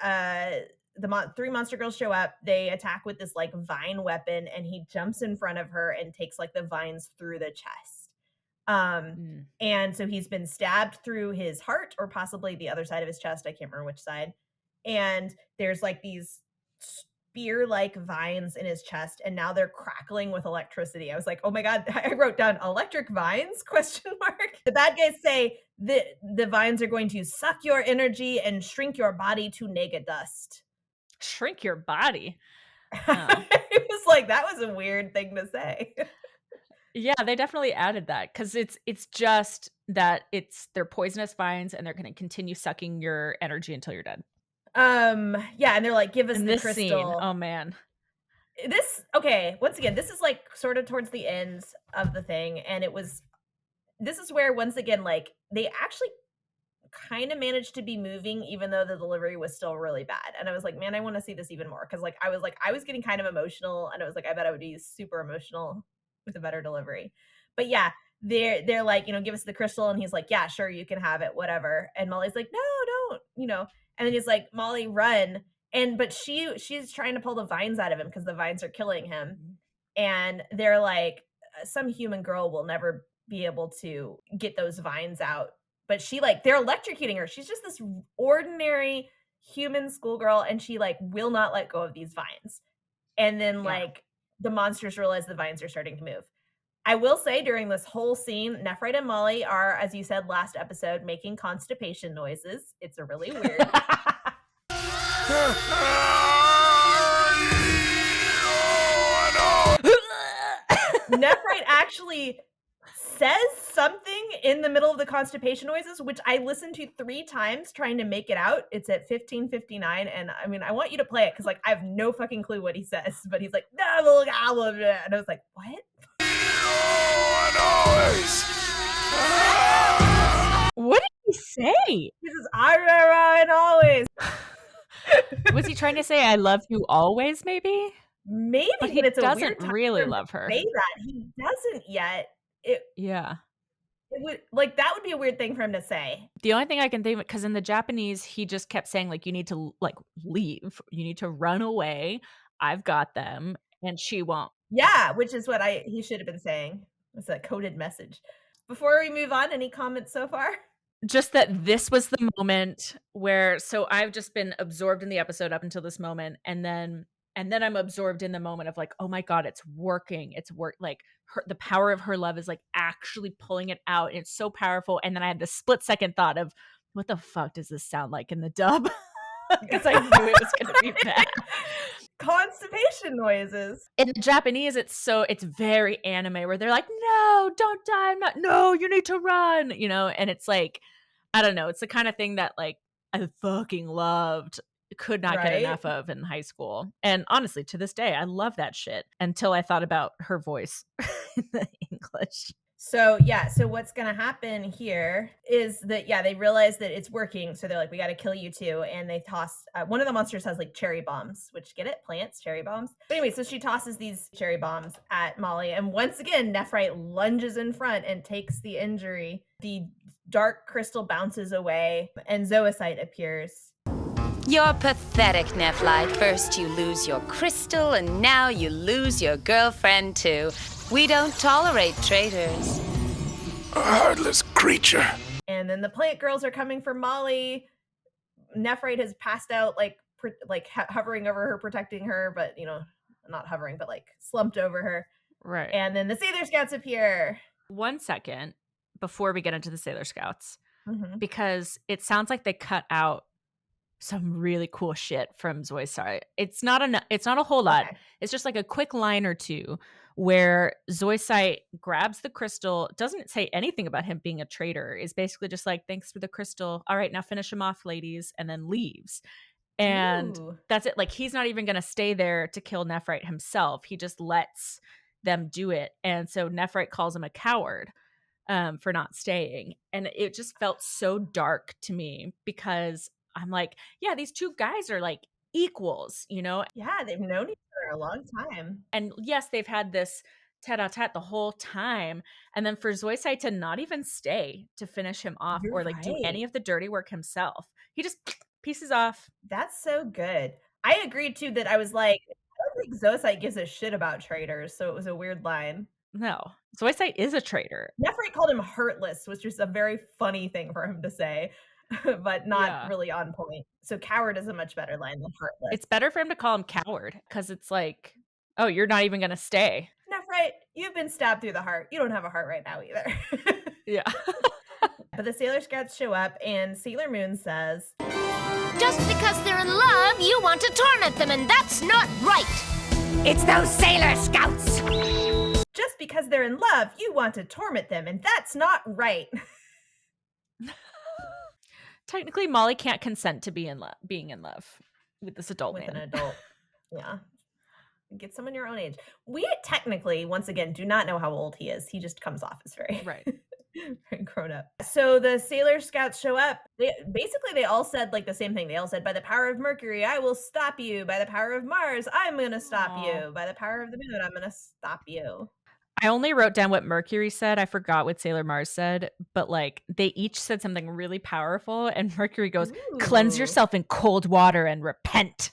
three monster girls show up. They attack with this like vine weapon, and he jumps in front of her and takes like the vines through the chest. And so he's been stabbed through his heart, or possibly the other side of his chest. I can't remember which side. And there's like these spear-like vines in his chest, and now they're crackling with electricity. I was like, oh my god, I wrote down electric vines, question mark. The bad guys say that the vines are going to suck your energy and shrink your body to nega dust. Shrink your body. It was like, that was a weird thing to say. Yeah, they definitely added that because it's just that they're poisonous vines and they're going to continue sucking your energy until you're dead. Yeah, and they're like, give us In the this crystal. scene, oh man. Okay, once again, this is like sort of towards the end of the thing, and this is where once again, like, they actually kind of managed to be moving even though the delivery was still really bad. And I was like, man, I want to see this even more, because I was getting kind of emotional, and I was like, I bet I would be super emotional with a better delivery. But yeah, they're like, give us the crystal, and he's like, yeah, sure, you can have it, whatever. And Molly's like, no, don't, and then he's like, Molly, run. But she's trying to pull the vines out of him because the vines are killing him. And they're like, some human girl will never be able to get those vines out. But they're electrocuting her. She's just this ordinary human schoolgirl, and she will not let go of these vines. And then the monsters realize the vines are starting to move. I will say, during this whole scene, Nephrite and Molly are, as you said last episode, making constipation noises. It's a really weird. Nephrite actually says something in the middle of the constipation noises, which I listened to 3 times trying to make it out. It's at 15:59, and I mean, I want you to play it because I have no fucking clue what he says, but he's like, and I was like, what? What did he say? He says, and always. Was he trying to say I love you always, maybe? Maybe, but he it's doesn't a weird time really love her. Say that. He doesn't yet. Yeah. It would that would be a weird thing for him to say. The only thing I can think of, because in the Japanese, he just kept saying, you need to leave. You need to run away. I've got them. And she won't. Yeah, which is what he should have been saying. It's a coded message. Before we move on, any comments so far? Just that this was the moment where, so I've just been absorbed in the episode up until this moment. And then I'm absorbed in the moment of oh my God, it's working. It's the power of her love is actually pulling it out. And it's so powerful. And then I had the split second thought of, what the fuck does this sound like in the dub? Because I knew it was going to be bad. Constipation noises. In the Japanese, it's very anime, where they're like, no, don't die. No, you need to run, and it's I don't know. It's the kind of thing that I fucking loved. Could not get enough of in high school. And honestly, to this day, I love that shit until I thought about her voice in the English. So what's going to happen here is that, they realize that it's working. So they're like, we got to kill you too. And they toss, one of the monsters has cherry bombs, which, get it? Plants, cherry bombs. But anyway, so she tosses these cherry bombs at Molly. And once again, Nephrite lunges in front and takes the injury. The dark crystal bounces away and Zoisite appears. You're pathetic, Nephrite. First you lose your crystal, and now you lose your girlfriend, too. We don't tolerate traitors. A heartless creature. And then the plant girls are coming for Molly. Nephrite has passed out, hovering over her, protecting her, but, not hovering, but, slumped over her. Right. And then the Sailor Scouts appear. 1 second before we get into the Sailor Scouts, because it sounds like they cut out some really cool shit from Zoisite. It's not a whole lot. Okay. It's just a quick line or two where Zoisite grabs the crystal, doesn't say anything about him being a traitor, is basically just thanks for the crystal. All right, now finish him off, ladies, and then leaves. And that's it. He's not even going to stay there to kill Nephrite himself. He just lets them do it. And so Nephrite calls him a coward for not staying. And it just felt so dark to me, because I'm yeah, these two guys are equals, Yeah, they've known each other a long time. And yes, they've had this tete-a-tete the whole time. And then for Zoisite to not even stay to finish him off or do any of the dirty work himself, he just pieces off. That's so good. I agreed too that I was I don't think Zoisite gives a shit about traitors, so it was a weird line. No, Zoisite is a traitor. Nephrite called him heartless, which is a very funny thing for him to say. but not Yeah. really on point. So coward is a much better line than heartless. It's better for him to call him coward because it's like, oh, you're not even going to stay. Nephrite, you've been stabbed through the heart. You don't have a heart right now either. Yeah. But the Sailor Scouts show up, and Sailor Moon says, Just because they're in love, you want to torment them, and that's not right. It's those Sailor Scouts! just because they're in love, you want to torment them, and that's not right. Technically, Molly can't consent to being in love with this adult With man. an adult. Yeah. Get someone your own age. We technically, once again, do not know how old he is. He just comes off as very, Right. very grown up. So the Sailor Scouts show up. They all said like the same thing. They all said, by the power of Mercury, I will stop you. By the power of Mars, I'm going to stop Aw. you. By the power of the moon, I'm going to stop you. I only wrote down what Mercury said. I forgot what Sailor Mars said, but like they each said something really powerful. And Mercury goes, cleanse Ooh. yourself in cold water and repent.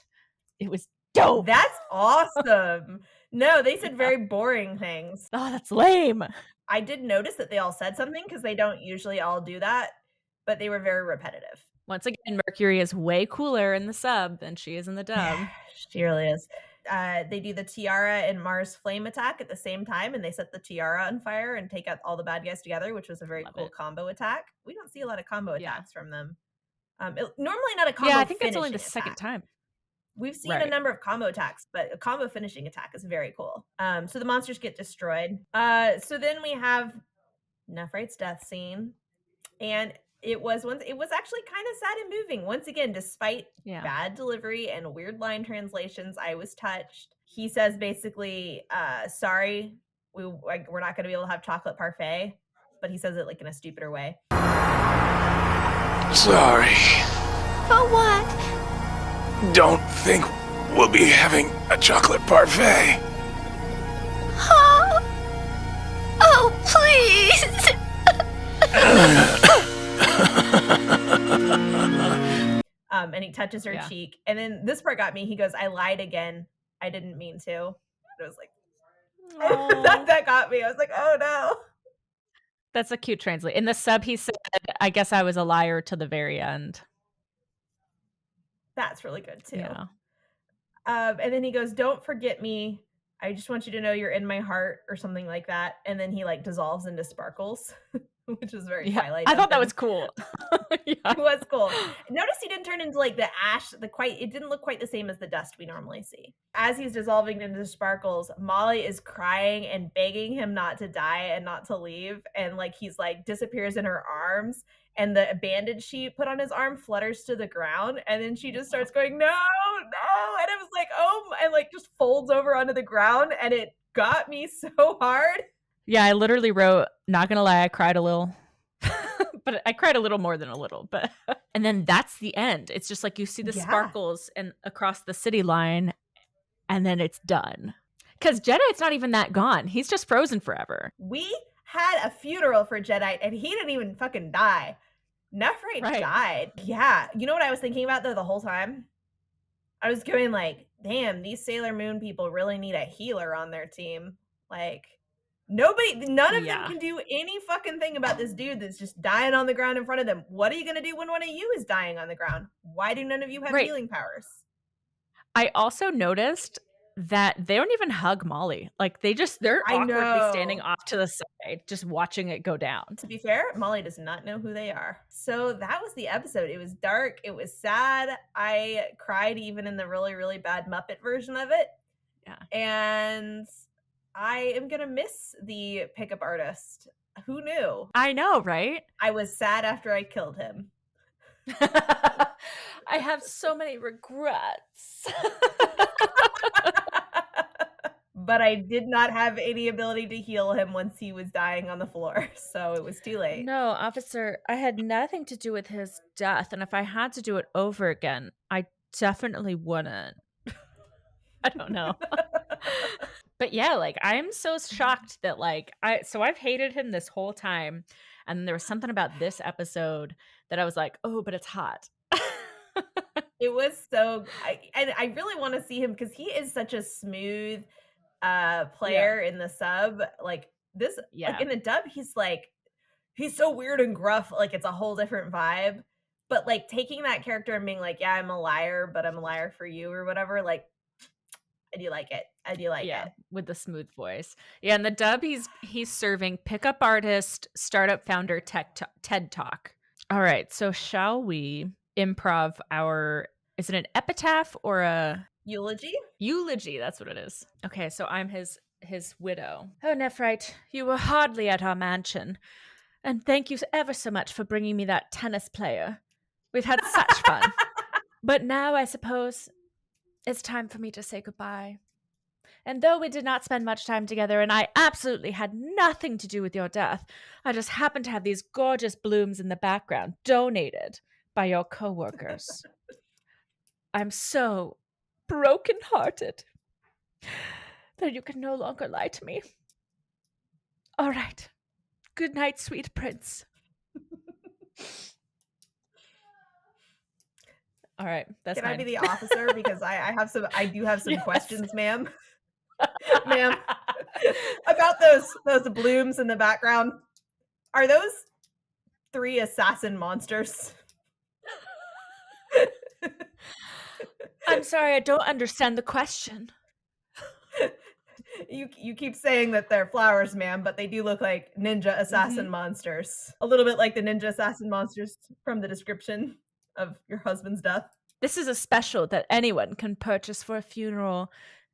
It was dope. That's awesome. No, they said very boring things. Oh, that's lame. I did notice that they all said something because they don't usually all do that, but they were very repetitive. Once again, Mercury is way cooler in the sub than she is in the dub. She really is. They do the Tiara and Mars flame attack at the same time, and they set the Tiara on fire and take out all the bad guys together, which was a very Love cool it. combo attack. We don't see a lot of combo Yeah. attacks from them. Normally not a combo. Yeah, I think that's only the finishing second attack. time. We've seen a Right. number of combo attacks, but a combo finishing attack is very cool. So the monsters get destroyed. So then we have Nephrite's death scene, and it was actually kind of sad and moving. Once again, despite Yeah. bad delivery and weird line translations, I was touched. He says basically, sorry, we're not going to be able to have chocolate parfait, but he says it like in a stupider way. Sorry. For what? Don't think we'll be having a chocolate parfait. Huh? Oh, please. And he touches her Yeah. cheek, and then this part got me. He goes, "I lied again. I didn't mean to." And I was like, Aw. that got me. I was like, oh no. That's a cute translate. In the sub, he said, I guess I was a liar to the very end. That's really good too. Yeah. And then he goes, "Don't forget me. I just want you to know you're in my heart," or something like that. And then he like dissolves into sparkles, which was very Yeah. Twilight. I thought that of was him. cool. Yeah. It was cool. Notice he didn't turn into like the ash, it didn't look quite the same as the dust we normally see. As he's dissolving into sparkles, Molly is crying and begging him not to die and not to leave. And like he's like disappears in her arms, and the bandage she put on his arm flutters to the ground, and then she just starts going, no, no. And I was like, oh, and like just folds over onto the ground, and it got me so hard. Yeah, I literally wrote, not gonna lie, I cried a little. But I cried a little more than a little. But and then that's the end. It's just like you see the Yeah. sparkles and across the city line, and then it's done. Because Jedi's not even that gone. He's just frozen forever. We had a funeral for Jedi, and he didn't even fucking die. Nephrite Right. died. Yeah. You know what I was thinking about though the whole time? I was going like, damn, these Sailor Moon people really need a healer on their team. Like, none of Yeah. them can do any fucking thing about this dude that's just dying on the ground in front of them. What are you gonna do when one of you is dying on the ground? Why do none of you have Right. healing powers? I also noticed that they don't even hug Molly. Like they're I awkwardly standing know. off to the side, just watching it go down. To be fair, Molly does not know who they are. So that was the episode. It was dark. It was sad. I cried even in the really, really bad Muppet version of it. Yeah. And I am going to miss the pickup artist. Who knew? I know, right? I was sad after I killed him. I have so many regrets. But I did not have any ability to heal him once he was dying on the floor. So it was too late. No, officer, I had nothing to do with his death. And if I had to do it over again, I definitely wouldn't. I don't know. But yeah, like I'm so shocked that like I've hated him this whole time. And there was something about this episode that I was like, oh, but it's hot. It was so I really want to see him because he is such a smooth player in the sub. Like this, Yeah. like in the dub, he's so weird and gruff. Like it's a whole different vibe. But like taking that character and being like, yeah, I'm a liar, but I'm a liar for you or whatever, like I do like it. I do like Yeah, it. with the smooth voice. Yeah, in the dub, he's serving pickup artist, startup founder, TED Talk. All right, so shall we improv our? Is it an epitaph or a Eulogy? eulogy? That's what it is. Okay, so I'm his widow. Oh, Nephrite, you were hardly at our mansion, and thank you ever so much for bringing me that tennis player. We've had such fun. But now I suppose it's time for me to say goodbye. And though we did not spend much time together and I absolutely had nothing to do with your death, I just happened to have these gorgeous blooms in the background donated by your coworkers. I'm so broken-hearted that you can no longer lie to me. All right. Good night, sweet prince. All right, that's Can I be mine. the officer? Because I do have some Yes. questions, ma'am. Ma'am. About those blooms in the background. Are those 3 assassin monsters? I'm sorry, I don't understand the question. You keep saying that they're flowers, ma'am, but they do look like ninja assassin monsters. A little bit like the ninja assassin monsters from the description of your husband's death. This is a special that anyone can purchase for a funeral.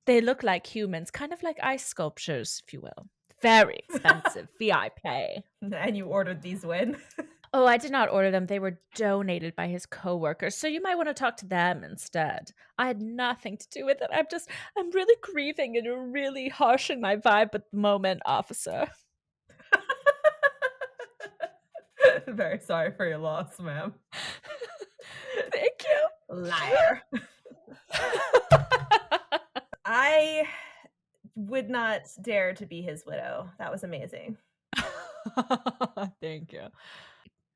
They look like humans, kind of like ice sculptures, if you will. Very expensive, VIP. And you ordered these when? Oh, I did not order them. They were donated by his coworkers, so you might want to talk to them instead. I had nothing to do with it. I'm really grieving and you're really harshing my vibe at the moment, officer. Very sorry for your loss, ma'am. Thank you. Liar. I would not dare to be his widow. That was amazing. Thank you.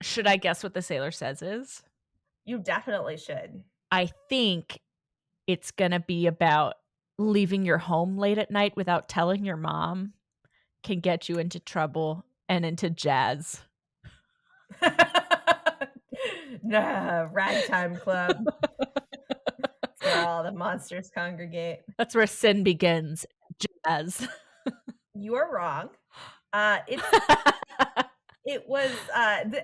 Should I guess what the sailor says is? You definitely should. I think it's going to be about leaving your home late at night without telling your mom can get you into trouble and into jazz. Nah, ragtime club. That's where all the monsters congregate. That's where sin begins. Jazz. You are wrong. It was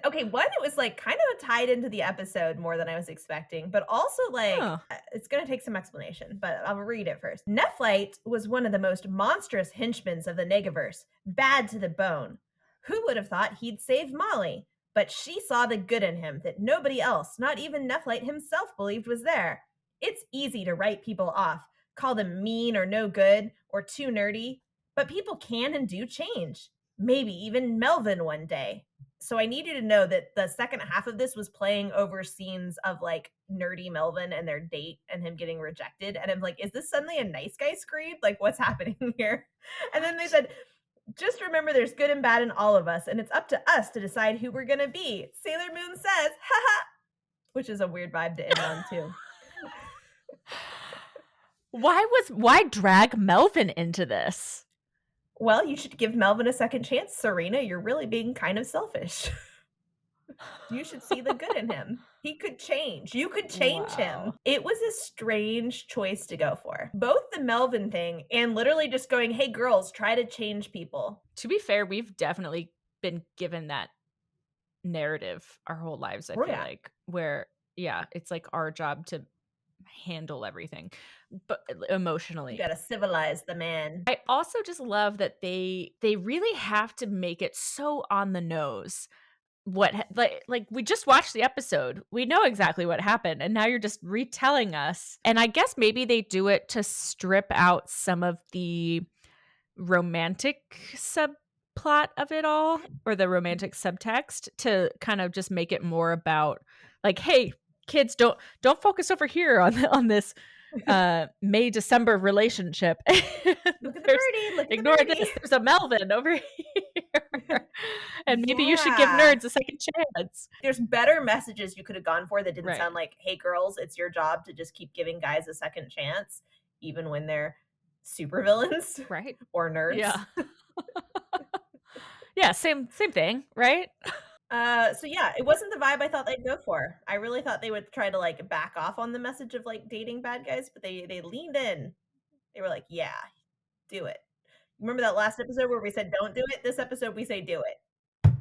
okay. One, it was like kind of tied into the episode more than I was expecting, but also like it's gonna take some explanation. But I'll read it first. Nephrite was one of the most monstrous henchmen of the Negaverse, bad to the bone. Who would have thought he'd save Molly? But she saw the good in him that nobody else, not even Nephrite himself, believed was there. It's easy to write people off, call them mean or no good or too nerdy, but people can and do change. Maybe even Melvin one day. So I need you to know that the second half of this was playing over scenes of like nerdy Melvin and their date and him getting rejected. And I'm like, is this suddenly a nice guy screed? Like, what's happening here? And then they said, just remember there's good and bad in all of us, and it's up to us to decide who we're going to be. Sailor Moon says, haha, which is a weird vibe to end on too. Why drag Melvin into this? Well, you should give Melvin a second chance, Serena. You're really being kind of selfish. You should see the good in him. He could change. You could change him. It was a strange choice to go for. Both the Melvin thing and literally just going, hey, girls, try to change people. To be fair, we've definitely been given that narrative our whole lives, I feel like, where, it's like our job to handle everything, but emotionally. You gotta civilize the man. I also just love that they really have to make it so on the nose. What like we just watched the episode, we know exactly what happened, and now you're just retelling us. And I guess maybe they do it to strip out some of the romantic subplot of it all, or the romantic subtext, to kind of just make it more about like, hey, kids, don't focus over here on this May-December relationship. Look at the birdie. Look at ignore the birdie. this. There's a Melvin over here. And maybe you should give nerds a second chance. There's better messages you could have gone for that didn't sound like, hey, girls, it's your job to just keep giving guys a second chance, even when they're supervillains. Right. Or nerds. Yeah. Yeah, same thing, right? So yeah, it wasn't the vibe I thought they'd go for. I really thought they would try to like back off on the message of like dating bad guys, but they leaned in. They were like, "Yeah, do it." Remember that last episode where we said don't do it? This episode we say do it.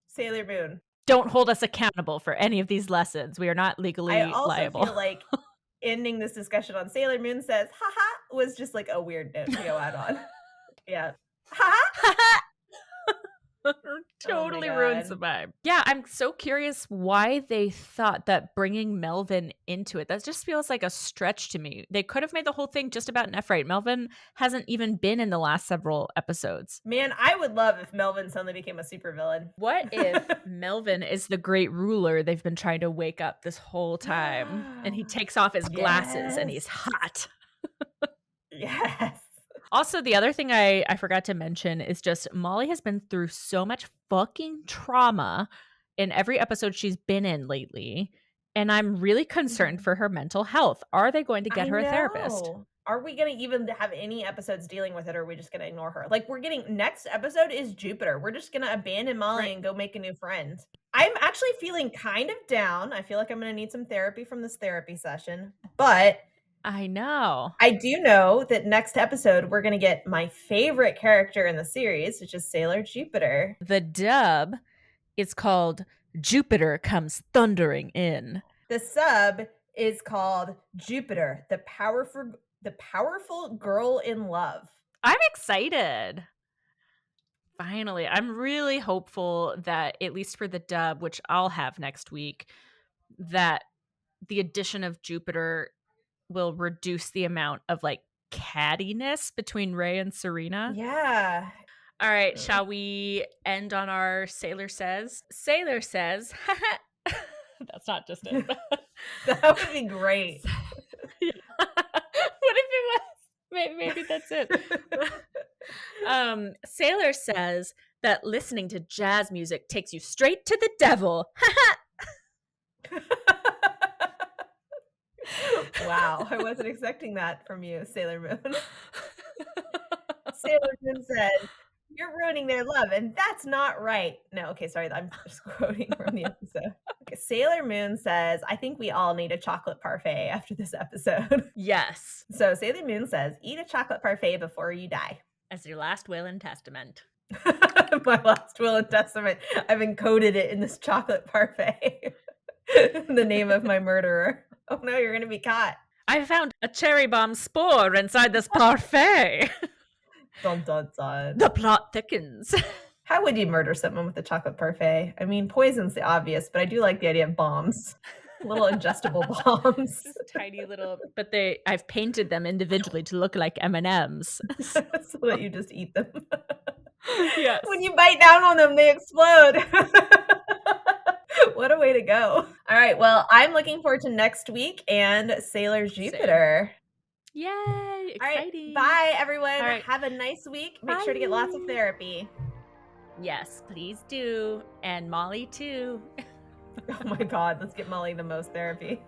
Sailor Moon. Don't hold us accountable for any of these lessons. We are not legally I also liable. feel like ending this discussion on Sailor Moon says, haha, was just like a weird note to go out on. Yeah. Haha. Totally Oh my ruins the God. vibe. Yeah, I'm so curious why they thought that bringing Melvin into it. That just feels like a stretch to me. They could have made the whole thing just about Nephrite. Melvin hasn't even been in the last several episodes. Man, I would love if Melvin suddenly became a supervillain. What if Melvin is the great ruler they've been trying to wake up this whole time and he takes off his glasses and he's hot? Yes. Also, the other thing I forgot to mention is just Molly has been through so much fucking trauma in every episode she's been in lately. And I'm really concerned for her mental health. Are they going to get her a therapist? know. Are we going to even have any episodes dealing with it, or are we just going to ignore her? Like, we're getting next episode is Jupiter. We're just going to abandon Molly and go make a new friend. I'm actually feeling kind of down. I feel like I'm going to need some therapy from this therapy session. But I know. I do know that next episode we're going to get my favorite character in the series, which is Sailor Jupiter. The dub is called Jupiter Comes Thundering In. The sub is called Jupiter, the powerful girl in love. I'm excited. Finally, I'm really hopeful that at least for the dub, which I'll have next week, that the addition of Jupiter will reduce the amount of like cattiness between Ray and Serena. Yeah. All right, shall we end on our Sailor Says? Sailor Says, that's not just it. That would be great. Yeah. What if it was? Maybe that's it. Sailor Says that listening to jazz music takes you straight to the devil. Wow, I wasn't expecting that from you, Sailor Moon. Sailor Moon says, "You're ruining their love, and that's not right." No, okay, sorry, I'm just quoting from the episode. Okay, Sailor Moon says, "I think we all need a chocolate parfait after this episode." Yes. So Sailor Moon says, "Eat a chocolate parfait before you die." As your last will and testament. My last will and testament. I've encoded it in this chocolate parfait. The name of my murderer. Oh no, you're going to be caught. I found a cherry bomb spore inside this parfait. Dun, dun, dun. The plot thickens. How would you murder someone with a chocolate parfait? I mean, poison's the obvious, but I do like the idea of bombs. Little ingestible bombs. Tiny little, but I've painted them individually to look like M&Ms. So that you just eat them. Yes. When you bite down on them, they explode. What a way to go. All right, well, I'm looking forward to next week and Sailor Jupiter. Yay, exciting. All right, bye, everyone. All right. Have a nice week. Make sure to get lots of therapy. Yes, please do. And Molly, too. Oh my God, let's get Molly the most therapy.